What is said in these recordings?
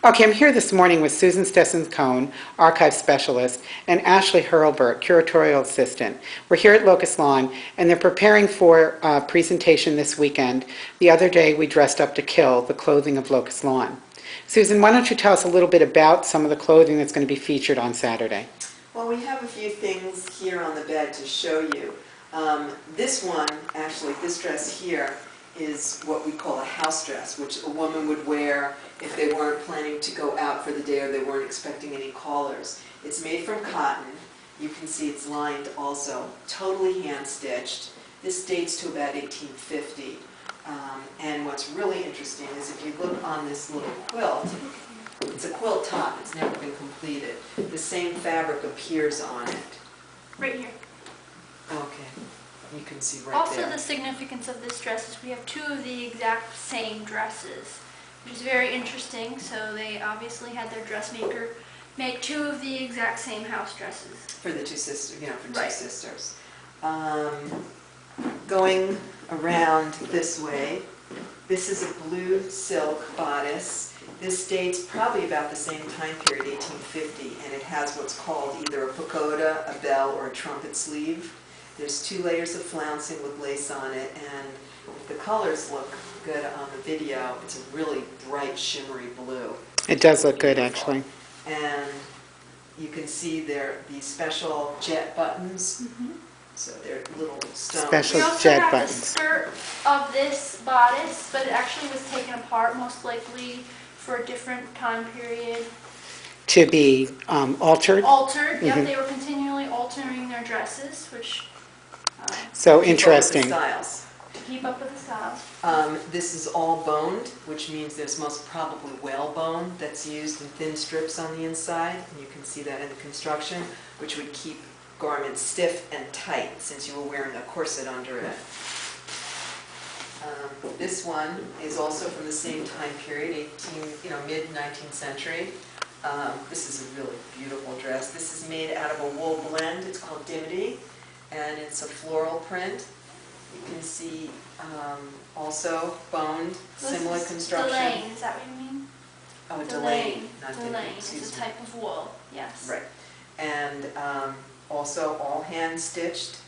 Okay, I'm here this morning with Susan Stesson-Cohn, Archive Specialist, and Ashley Hurlburt, Curatorial Assistant. We're here at Locust Lawn, and they're preparing for a presentation this weekend. The other day, we dressed up to kill the clothing of Locust Lawn. Susan, why don't you tell us a little bit about some of the clothing that's going to be featured on Saturday? Well, we have a few things here on the bed to show you. This one, actually, this dress here, is what we call a house dress, which a woman would wear if they weren't planning to go out for the day or they weren't expecting any callers. It's made from cotton. You can see it's lined also, totally hand-stitched. This dates to about 1850. And what's really interesting is if you look on this little quilt, it's a quilt top, it's never been completed. The same fabric appears on it. Right here. Okay, you can see right Also, there. the significance of this dress is we have two of the exact same dresses, which is very interesting. So they obviously had their dressmaker make two of the exact same house dresses. For the two sisters, for Right. two sisters. Going around this way, this is a blue silk bodice. This dates probably about the same time period, 1850, and it has what's called either a pagoda, a bell, or a trumpet sleeve. There's 2 layers of flouncing with lace on it, and if the colors look good on the video, it's a really bright, shimmery blue. It does look good, actually. And you can see there these special jet buttons. So they're little stones. Special We also jet have buttons. the skirt of this bodice, but it actually was taken apart, most likely for a different time period. To be altered. Altered, yep, they were continually altering their dresses, which So Keep interesting. up with the styles. to keep up with the styles. This is all boned, which means there's most probably whale bone that's used in thin strips on the inside. And you can see that in the construction, which would keep garments stiff and tight since you were wearing a corset under it. This one is also from the same time period, mid-19th century. This is a really beautiful dress. This is made out of a wool blend. It's called dimity, and it's a floral print. You can see also boned, similar construction. Delaine, is that what you mean? Oh, delaine, not dimity, Delaine excuse is a me. type of wool, yes. Right. And also all hand stitched.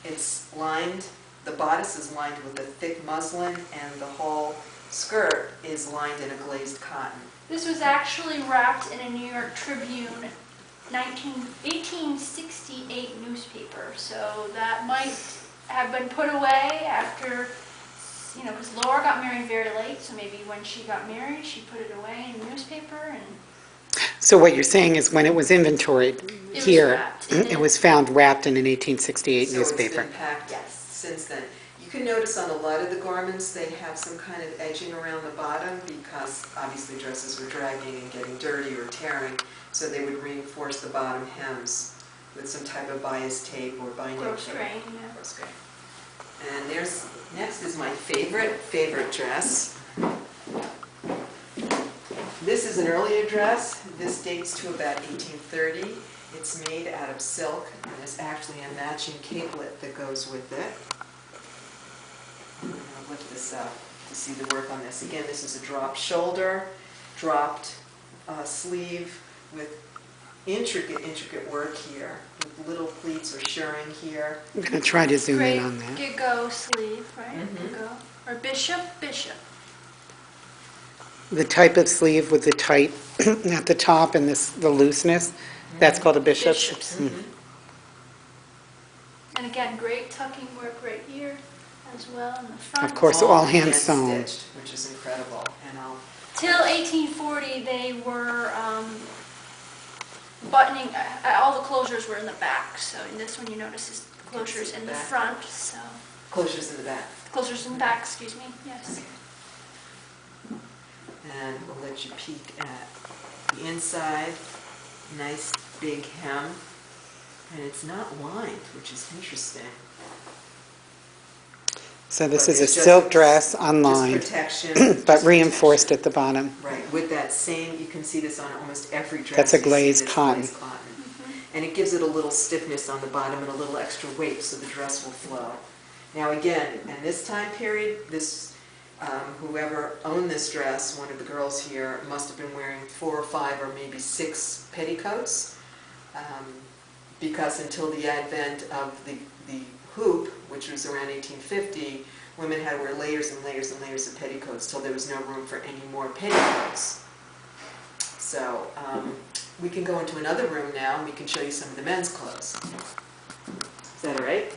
It's lined, the bodice is lined with a thick muslin, and the whole skirt is lined in a glazed cotton. This was actually wrapped in a New York Tribune 1868 newspaper, so that might have been put away after, because Laura got married very late, so maybe when she got married, she put it away in the newspaper, and So what you're saying is when it was inventoried it was here, wrapped. it was found wrapped in an 1868 So newspaper. it's been packed Yes. since then. You can notice on a lot of the garments they have some kind of edging around the bottom because obviously dresses were dragging and getting dirty or tearing, so they would reinforce the bottom hems with some type of bias tape or binding Gross tape. grain, yeah. Gross grain. And next is my favorite dress. This is an earlier dress. This dates to about 1830. It's made out of silk, and there's actually a matching capelet that goes with it. I'm going to lift this up to see the work on this. Again, this is a drop shoulder, dropped sleeve with intricate work here, with little pleats or shirring here. I'm going to try to zoom in on that. Gigot sleeve, right? Gigot. Or bishop. The type of sleeve with the tight at the top and the looseness, that's called a bishop. Bishops. And again, great tucking work right here as well in the front. Of course, all hand sewn. stitched, which is incredible. And Till 1840, they were buttoning, all the closures were in the back. So in this one, you notice is closures in the back. front. So closures in the back. closures in the back, excuse me. Yes. And we'll let you peek at the inside. Nice big hem. And it's not lined, which is interesting. So this But is a it's just- silk dress unlined, Just protection. but just reinforced protection. at the bottom. Right, with that same, you can see this on almost every dress. That's a you see glazed this cotton. glazed cotton. And it gives it a little stiffness on the bottom and a little extra weight so the dress will flow. Now again, in this time period, this whoever owned this dress, one of the girls here, must have been wearing 4 or 5 or maybe 6 petticoats, because until the advent of the hoop, which was around 1850, women had to wear layers and layers and layers of petticoats till there was no room for any more petticoats. So we can go into another room now and we can show you some of the men's clothes. Is that all right?